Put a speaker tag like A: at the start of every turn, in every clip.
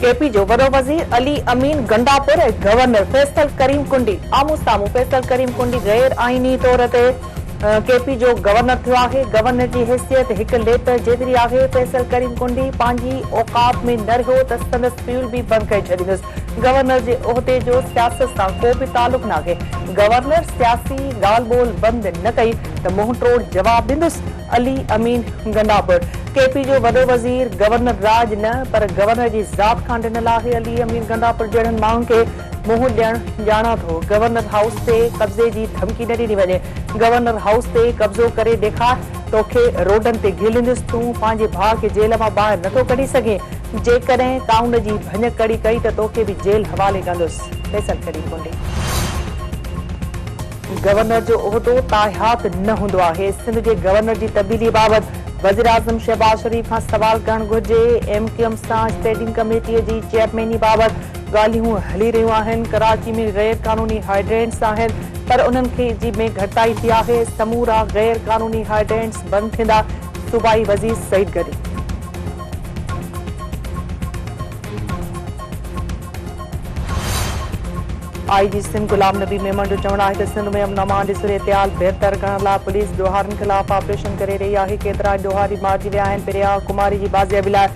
A: KP जो वॾो वज़ीर अली अमीन गंडापुर ऐं गवर्नर फैसल करीम कुंडी आमू साम्हूं। फैसल करीम कुंडी गैर आईनी तौर ते केपी जो गवर्नर थियो आहे। गवर्नर जी हैसियत हिक लेटर जेतिरी आहे। फैसल करीम कुंडी पंहिंजी औकात में न रहियो त संदसि फ्यूल बि बंदि करे छॾींदुसि। गवर्नर जे उहिदे जो सियासत सां को बि तालुक नाहे। गवर्नर सियासी ॻाल्हि ॿोल बंदि न कई त मुंहुं तोड़ जवाब ॾींदुसि। अली अमीन गंडापुर केपी जो वॾो वज़ीर गवर्नर राज न पर गवर्नर जी ज़ात खां ॾिनल आहे। अली अमीन गंडापुर जहिड़नि माण्हुनि खे मुंहुं ॾियणु ॼाणा थो। गवर्नर हाउस ते कब्ज़े जी धमकी न ॾिनी वञे। गवर्नर हाउस ते कब्ज़ो करे ॾेखार तोखे रोडनि ते घिलंदुसि। तूं पंहिंजे भाउ खे जेल मां ॿाहिरि नथो कढी सघे। जेकॾहिं काउंड जी भञ कड़ी कई त तोखे बि जेल हवाले कंदुसि। फैसल करीम कुंडी गवर्नर जो उहिदो ताहात न हूंदो आहे। सिंध जे गवर्नर जी तब्दीली बाबति वज़ीर आज़म शहबाज शरीफ खां सवाल करणु घुर्जे। एमक्यूएम सां स्टैंडिंग कमेटीअ जी चेयरमैनी बाबति ॻाल्हियूं हली रहियूं आहिनि। कराची में गैर कानूनी हाइड्रेंट्स आहिनि पर उन्हनि खे जी में घटिताई थी आहे। समूरा गैर कानूनी हाइड्रेंट्स बंदि थींदा। सूबाई वज़ीर सईद गॾी आईजी सिंध गुलाम नबी मेमन जो चवणु आहे त सिंध में अमन अमान जी सूरतहाल बहितर करण लाइ पुलिस ॾोहारनि ख़िलाफ़ ऑपरेशन करे रही आहे। केतिरा ॾोहारी मारिजी विया आहिनि। प्रिया कुमारी जी बाज़ियाबी लाइ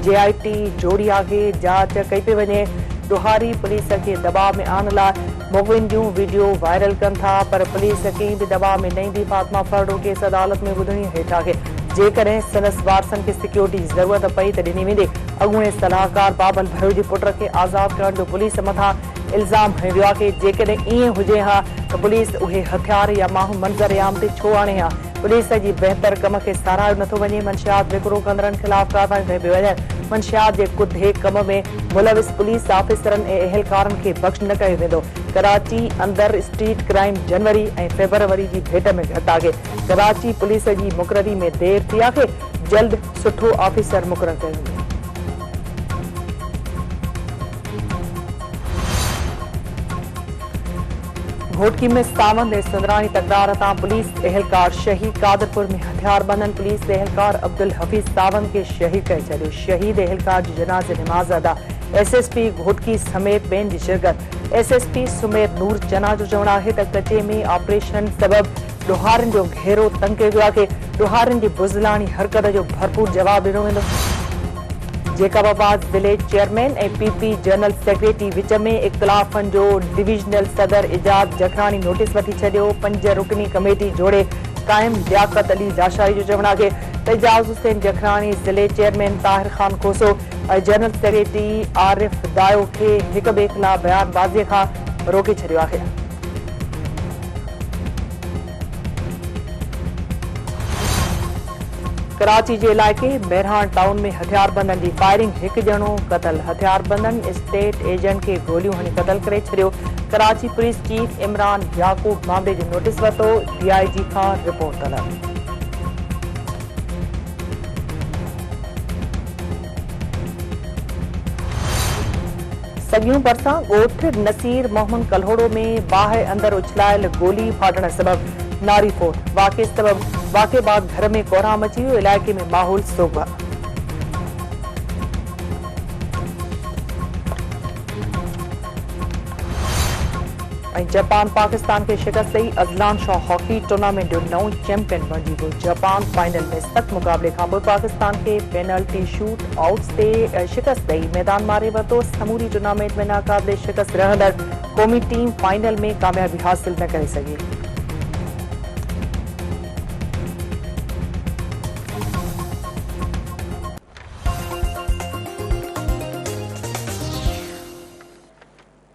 A: JIT जोड़ी आहे। जांच कई पई वञे। ॾोहारी पुलिस खे दबाव में आणण लाइ मुख़बिन जूं वीडियो वायरल कनि था पर पुलिस कंहिं बि दबाव में न ईंदी। फातिमा फर्डो केस अदालत में ॿुधणी हेठि आहे। जेकॾहिं संदसि वारसनि खे सिक्योरिटी जी ज़रूरत पई त ॾिनी वेंदी। अॻूणे सलाहकार बाबल भरो जे पुट खे आज़ादु करण जो पुलिस मथां इल्ज़ाम हंयो वियो आहे। जेकॾहिं ईअं हुजे हा त पुलिस उहे हथियार या माण्हू मंज़र आम ते छो आणे हा। पुलिस जी बहितर कम खे साराहियो नथो वञे। मंशियात विकिरो कंदड़नि ख़िलाफ़ कार्रवाई कई पई वञे। मंशियात जे कुधे कम में मुलविस पुलिस ऑफिसरनि ऐं अहलकारनि खे बख़्श न कयो वेंदो। कराची अंदरि स्ट्रीट क्राइम जनवरी ऐं फेबरवरी जी भेट में घटि आहे। कराची पुलिस जी मुक़ररी में देरि थी आहे। जल्द सुठो ऑफिसर मुक़ररु कयो वेंदो। घोटकी में सावंद ऐं सुंदराणी तकरार तां पुलिस एहलकार शहीद। कादरपुर में हथियार बंदन पुलिस एहलकार अब्दुल हफीज़ सावंद खे शहीद करे छॾियो। शहीद एहलकार जी जनाज़े नमाज़ अदा। SSP घोटकी समेत ॿियनि जी शिरकत। SSP सुमेर नूर चना जो चवणु आहे त कचे में ऑपरेशन सबबि ॾोहारनि जो घेरो तंग कयो वियो आहे। ॾोहारनि जी बुज़लाणी हरकत जो भरपूर जवाब ॾिनो वेंदो। जेकाबाद ज़िले चेयरमैन ऐं PP जनरल सेक्रेटरी विच में इख़्तिलाफ़नि जो डिविजनल सदर इजाज़ जखरानी नोटिस वठी छॾियो। 5 रुकनी कमेटी जोड़े क़ाइम लियाकत अली लाशारी जो चवणु आहे त इजाज़ हुसैन जखरानी ज़िले चेयरमैन ताहिर ख़ान खोसो ऐं जनरल सेक्रेटरी आरिफ दायो खे हिक ॿिए ख़िलाफ़ बयानबाज़ीअ खां रोके छॾियो आहे। कराची जे इलाइक़े बहरान टाउन में हथियारबंदनि जी फायरिंग। हिकु ॼणो क़तल। हथियारबंदनि स्टेट एजेंट खे गोलियूं हणी क़तल करे छॾियो। कराची पुलिस चीफ इमरान याकूब मामले जो नोटिस वरितो। DIG खां रिपोर्ट तलब। सॻियूं भरिसां ॻोठ नसीर मोहम्मद कल्होड़ो में बाहि अंदरि उछलायल गोली फाटण सबबि नारी फोट। वाक़े बाद घर में कोहराम अची वियो। इलाइक़े में माहौल सोगा। जापान पाकिस्तान के शिकस्त ॾेई अज़लान शाह हॉकी टूर्नामेंट जो नओं चैंपियन बणिजी वियो। जापान फाइनल में सख़्त मुक़ाबले खां पोइ पाकिस्तान खे पेनल्टी शूट आउट्स ते शिकस्त ॾेई मैदान मारे वरितो। समूरी टूर्नामेंट में नाक़ाबिले शिकस्त रहंदड़ क़ौमी टीम फाइनल में कामयाबी हासिल न करे सघी।